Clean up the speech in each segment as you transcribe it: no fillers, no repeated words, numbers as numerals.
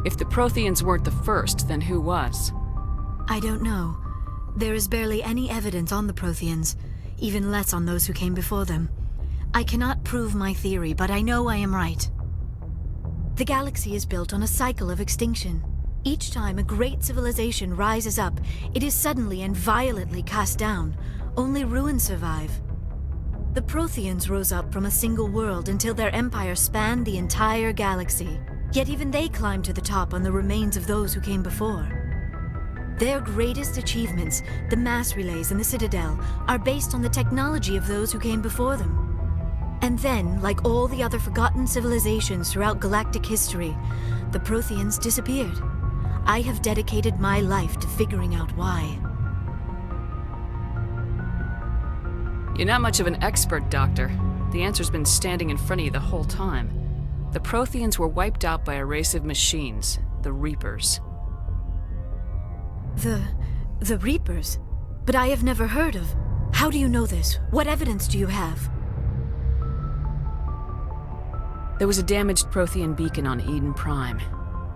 If the Protheans weren't the first, then who was? I don't know. There is barely any evidence on the Protheans, even less on those who came before them. I cannot prove my theory, but I know I am right. The galaxy is built on a cycle of extinction. Each time a great civilization rises up, it is suddenly and violently cast down. Only ruins survive. The Protheans rose up from a single world until their empire spanned the entire galaxy. Yet even they climbed to the top on the remains of those who came before. Their greatest achievements, the mass relays and the Citadel, are based on the technology of those who came before them. And then, like all the other forgotten civilizations throughout galactic history, the Protheans disappeared. I have dedicated my life to figuring out why. You're not much of an expert, Doctor. The answer's been standing in front of you the whole time. The Protheans were wiped out by a race of machines, the Reapers. The Reapers? But I have never heard of. How do you know this? What evidence do you have? There was a damaged Prothean beacon on Eden Prime.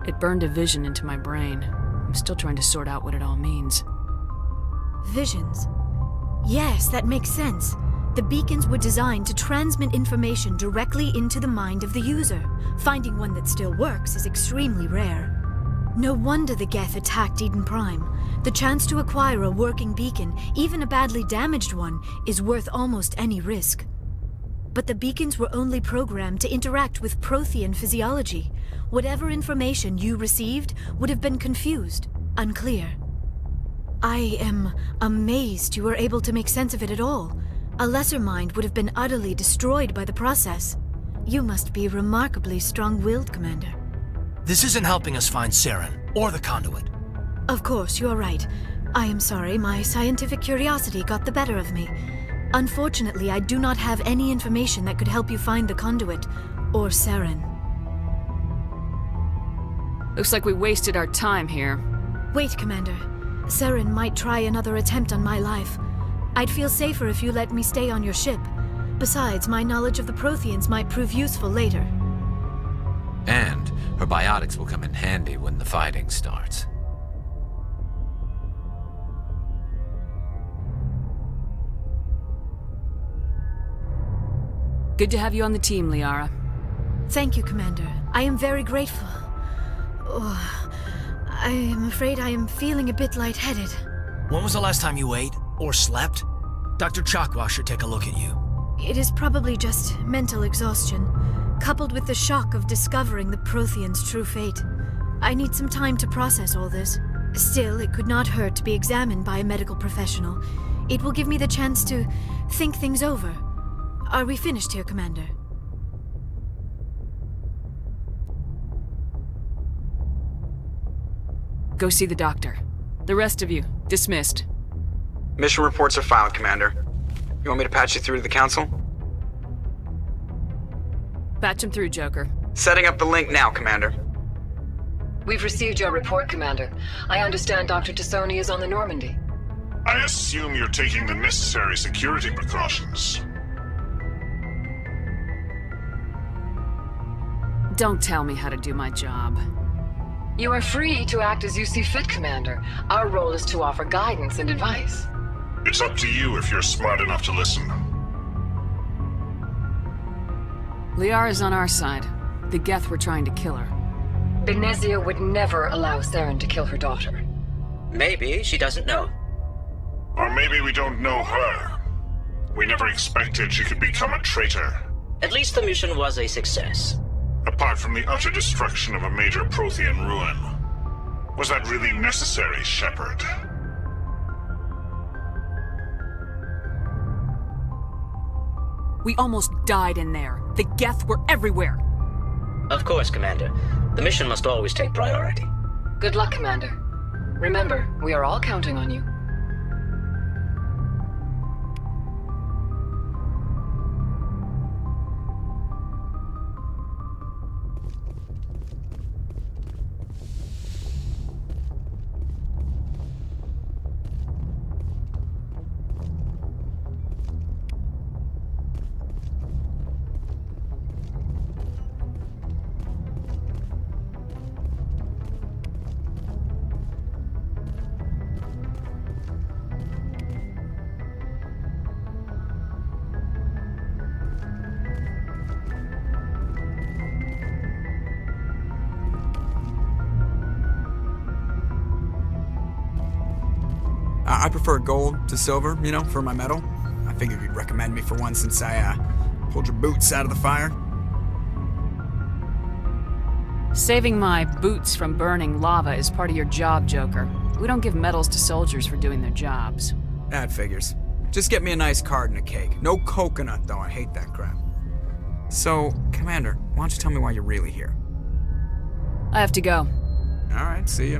It burned a vision into my brain. I'm still trying to sort out what it all means. Visions? Yes, that makes sense. The beacons were designed to transmit information directly into the mind of the user. Finding one that still works is extremely rare. No wonder the Geth attacked Eden Prime. The chance to acquire a working beacon, even a badly damaged one, is worth almost any risk. But the beacons were only programmed to interact with Prothean physiology. Whatever information you received would have been confused, unclear. I am amazed you were able to make sense of it at all. A lesser mind would have been utterly destroyed by the process. You must be remarkably strong-willed, Commander. This isn't helping us find Saren, or the conduit. Of course, you're right. I am sorry, my scientific curiosity got the better of me. Unfortunately, I do not have any information that could help you find the conduit, or Saren. Looks like we wasted our time here. Wait, Commander. Saren might try another attempt on my life. I'd feel safer if you let me stay on your ship. Besides, my knowledge of the Protheans might prove useful later. And her biotics will come in handy when the fighting starts. Good to have you on the team, Liara. Thank you, Commander. I am very grateful. Oh, I am afraid I am feeling a bit lightheaded. When was the last time you ate, or slept? Dr. Chakwa should take a look at you. It is probably just mental exhaustion, coupled with the shock of discovering the Protheans' true fate. I need some time to process all this. Still, it could not hurt to be examined by a medical professional. It will give me the chance to think things over. Are we finished here, Commander? Go see the doctor. The rest of you, dismissed. Mission reports are filed, Commander. You want me to patch you through to the Council? Patch him through, Joker. Setting up the link now, Commander. We've received your report, Commander. I understand Dr. Tassoni is on the Normandy. I assume you're taking the necessary security precautions. Don't tell me how to do my job. You are free to act as you see fit, Commander. Our role is to offer guidance and advice. It's up to you if you're smart enough to listen. Liara's on our side. The Geth were trying to kill her. Benezia would never allow Saren to kill her daughter. Maybe she doesn't know. Or maybe we don't know her. We never expected she could become a traitor. At least the mission was a success. Apart from the utter destruction of a major Prothean ruin. Was that really necessary, Shepard? We almost died in there. The Geth were everywhere. Of course, Commander. The mission must always take priority. Good luck, Commander. Remember, we are all counting on you. I prefer gold to silver, you know, for my medal. I figured you'd recommend me for one since I, pulled your boots out of the fire. Saving my boots from burning lava is part of your job, Joker. We don't give medals to soldiers for doing their jobs. That figures. Just get me a nice card and a cake. No coconut, though. I hate that crap. So, Commander, why don't you tell me why you're really here? I have to go. All right, see ya.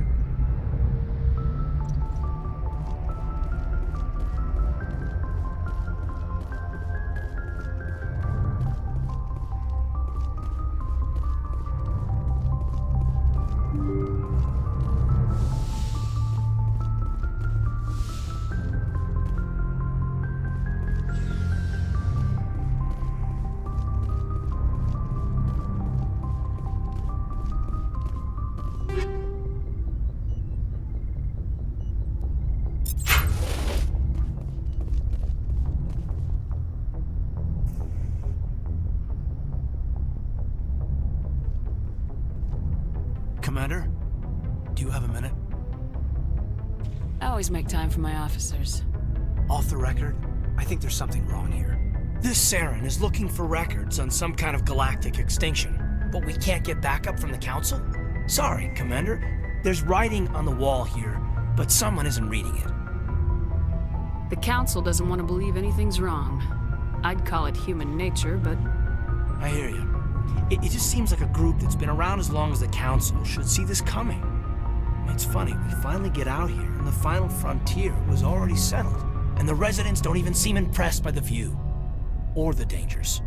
Commander, do you have a minute? I always make time for my officers. Off the record, I think there's something wrong here. This Saren is looking for records on some kind of galactic extinction, but we can't get backup from the Council? Sorry, Commander. There's writing on the wall here, but someone isn't reading it. The Council doesn't want to believe anything's wrong. I'd call it human nature, but I hear you. It just seems like a group that's been around as long as the Council should see this coming. It's funny, we finally get out here, and the final frontier was already settled, and the residents don't even seem impressed by the view. Or the dangers.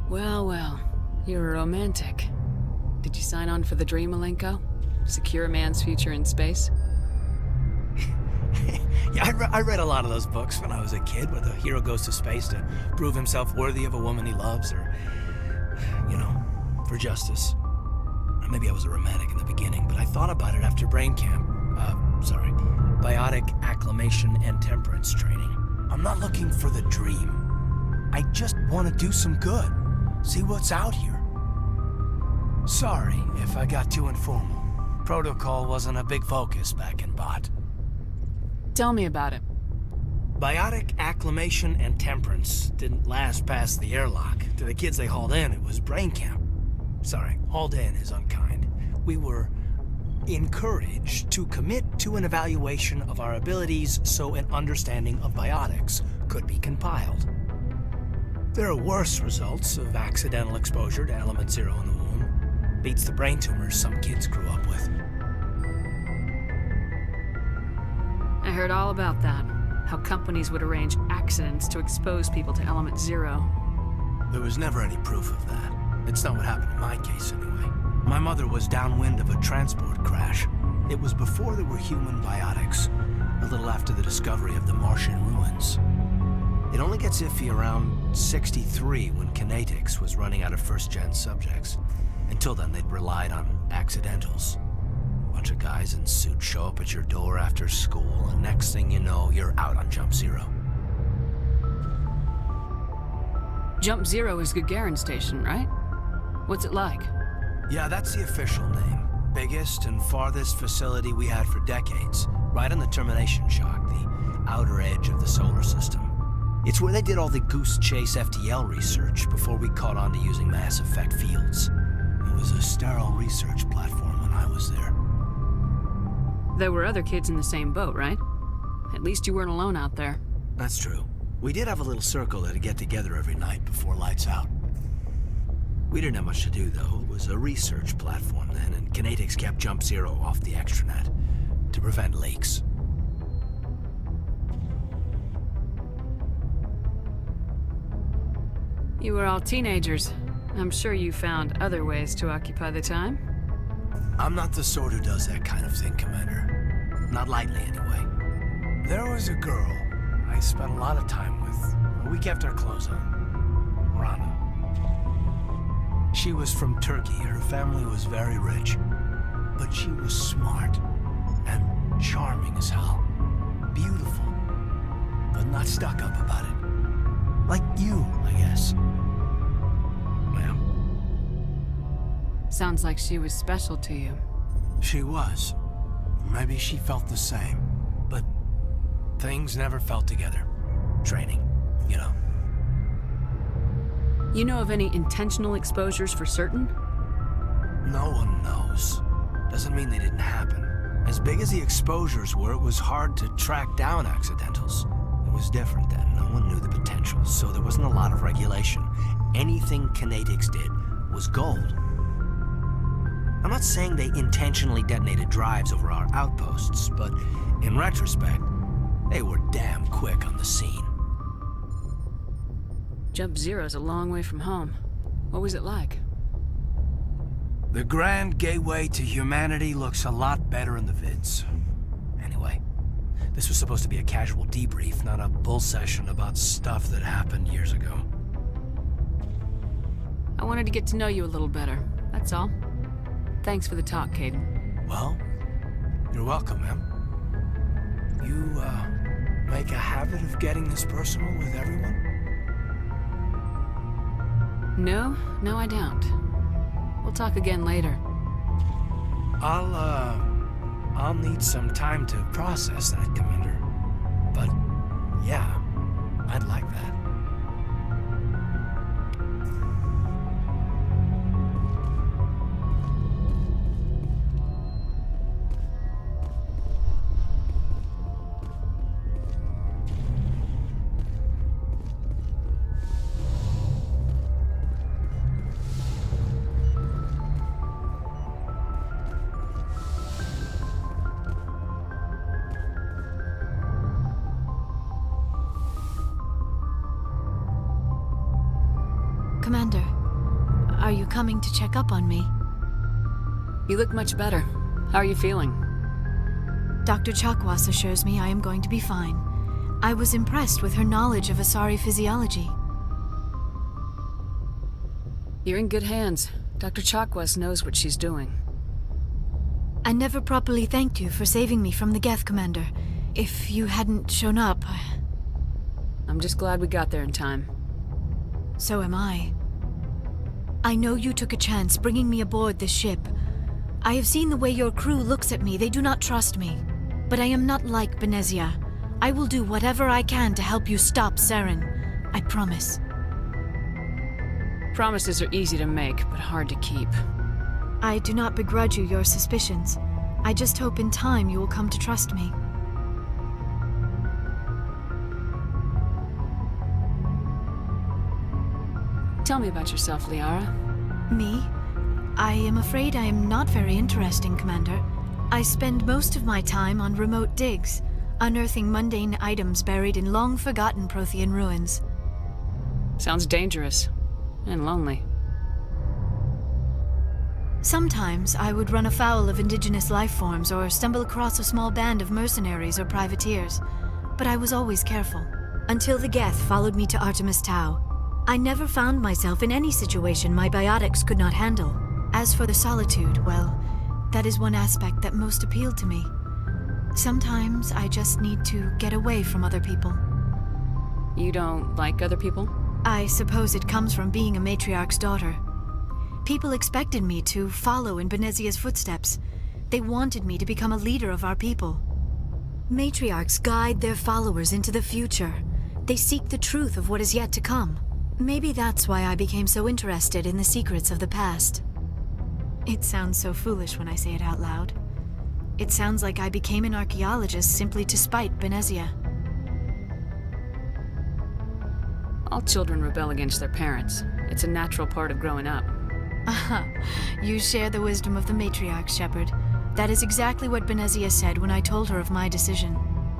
well, you're a romantic. Did you sign on for the dream, Malenko? Secure a man's future in space? Yeah, I read a lot of those books when I was a kid, where the hero goes to space to prove himself worthy of a woman he loves, or, you know, for justice. Maybe I was a romantic in the beginning, but I thought about it after brain camp. Biotic acclimation and temperance training. I'm not looking for the dream. I just want to do some good. See what's out here. Sorry if I got too informal. Protocol wasn't a big focus back in Bot. Tell me about it. Biotic acclimation and temperance didn't last past the airlock. To the kids they hauled in, it was brain camp. Sorry, hauled in is unkind. We were encouraged to commit to an evaluation of our abilities so an understanding of biotics could be compiled. There are worse results of accidental exposure to element 0 in the womb. Beats the brain tumors some kids grew up with. I heard all about that. How companies would arrange accidents to expose people to element 0. There was never any proof of that. It's not what happened in my case, anyway. My mother was downwind of a transport crash. It was before there were human biotics, a little after the discovery of the Martian ruins. It only gets iffy around 63 when Kinetics was running out of first-gen subjects. Until then, they'd relied on accidentals. A bunch of guys in suits show up at your door after school, and next thing you know, you're out on Jump Zero. Jump 0 is Gagarin Station, right? What's it like? Yeah, that's the official name. Biggest and farthest facility we had for decades. Right on the termination shock, the outer edge of the solar system. It's where they did all the Goose Chase FTL research before we caught on to using mass effect fields. It was a sterile research platform when I was there. There were other kids in the same boat, right? At least you weren't alone out there. That's true. We did have a little circle that'd get together every night before lights out. We didn't have much to do, though. It was a research platform then, and Kinetics kept Jump Zero off the extranet to prevent leaks. You were all teenagers. I'm sure you found other ways to occupy the time. I'm not the sort who does that kind of thing, Commander. Not lightly, anyway. There was a girl I spent a lot of time with, but we kept our clothes on. Rana. She was from Turkey. Her family was very rich. But she was smart and charming as hell. Beautiful, but not stuck up about it. Like you, I guess. Ma'am? Sounds like she was special to you. She was. Maybe she felt the same. But things never felt together. Training, you know. You know of any intentional exposures for certain? No one knows. Doesn't mean they didn't happen. As big as the exposures were, it was hard to track down accidentals. It was different then. No one knew the potential, so there wasn't a lot of regulation. Anything Kinetics did was gold. I'm not saying they intentionally detonated drives over our outposts, but in retrospect, they were damn quick on the scene. Jump Zero's a long way from home. What was it like? The grand gateway to humanity looks a lot better in the vids. Anyway, this was supposed to be a casual debrief, not a bull session about stuff that happened years ago. I wanted to get to know you a little better, that's all. Thanks for the talk, Caden. Well, you're welcome, ma'am. You, make a habit of getting this personal with everyone? No, I don't. We'll talk again later. I'll need some time to process that, Commander. But, yeah, I'd like that. Commander, are you coming to check up on me? You look much better. How are you feeling? Dr. Chakwas assures me I am going to be fine. I was impressed with her knowledge of Asari physiology. You're in good hands. Dr. Chakwas knows what she's doing. I never properly thanked you for saving me from the Geth, Commander. If you hadn't shown up... I'm just glad we got there in time. So am I. I know you took a chance bringing me aboard this ship. I have seen the way your crew looks at me. They do not trust me. But I am not like Benezia. I will do whatever I can to help you stop Saren. I promise. Promises are easy to make, but hard to keep. I do not begrudge you your suspicions. I just hope in time you will come to trust me. Tell me about yourself, Liara. Me? I am afraid I am not very interesting, Commander. I spend most of my time on remote digs, unearthing mundane items buried in long-forgotten Prothean ruins. Sounds dangerous. And lonely. Sometimes I would run afoul of indigenous life forms or stumble across a small band of mercenaries or privateers, but I was always careful. Until the Geth followed me to Artemis Tau. I never found myself in any situation my biotics could not handle. As for the solitude, well, that is one aspect that most appealed to me. Sometimes I just need to get away from other people. You don't like other people? I suppose it comes from being a matriarch's daughter. People expected me to follow in Benezia's footsteps. They wanted me to become a leader of our people. Matriarchs guide their followers into the future. They seek the truth of what is yet to come. Maybe that's why I became so interested in the secrets of the past. It sounds so foolish when I say it out loud. It sounds like I became an archaeologist simply to spite Benezia. All children rebel against their parents. It's a natural part of growing up. Aha, you share the wisdom of the matriarch, Shepard. That is exactly what Benezia said when I told her of my decision.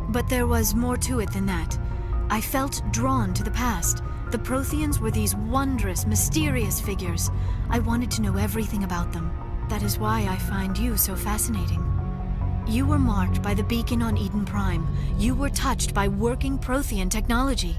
But there was more to it than that. I felt drawn to the past. The Protheans were these wondrous, mysterious figures. I wanted to know everything about them. That is why I find you so fascinating. You were marked by the beacon on Eden Prime. You were touched by working Prothean technology.